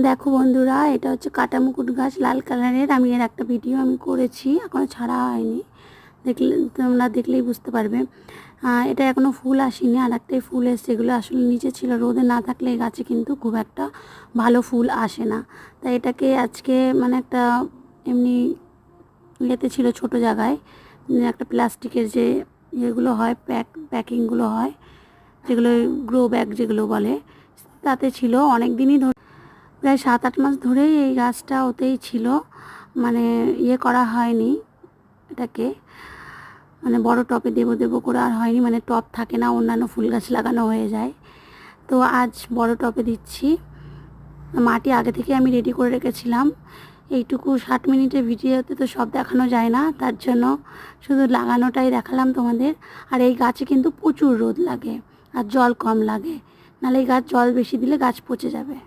দেখো বন্ধুরা, এটা হচ্ছে কাটা মুকুট গাছ, লাল কালারের। আমি এর একটা ভিডিও করেছি, এখনও ছাড়া হয়নি। তোমরা দেখলেই বুঝতে পারবে। এটা এখনও ফুল আসেনি, আর একটাই ফুল এসছে। এগুলো আসলে নিচে ছিল, রোদে না থাকলে এই গাছে কিন্তু খুব একটা ভালো ফুল আসে না। তাই এটাকে আজকে একটা এমনি ইয়েতে ছিল, ছোট জায়গায়, একটা প্লাস্টিকের যে ইয়েগুলো হয়, প্যাকিংগুলো হয়, যেগুলো গ্রো ব্যাগ যেগুলো বলে, তাতে ছিল। অনেক দিনই ধরে, প্রায় 7-8 মাস ধরেই এই গাছটা ওতেই ছিল। ইয়ে করা হয়নি এটাকে, বড় টবে দেবো করে আর হয়নি। টব থাকে না, অন্যান্য ফুল গাছ লাগানো হয়ে যায়। তো আজ বড় টবে দিচ্ছি। মাটি আগে থেকে আমি রেডি করে রেখেছিলাম। এইটুকু 60 মিনিটের ভিডিওতে তো সব দেখানো যায় না, তার জন্য শুধু লাগানোটাই দেখালাম তোমাদের। আর এই গাছে কিন্তু প্রচুর রোদ লাগে আর জল কম লাগে, নাহলে এই গাছ জল বেশি দিলে গাছ পচে যাবে।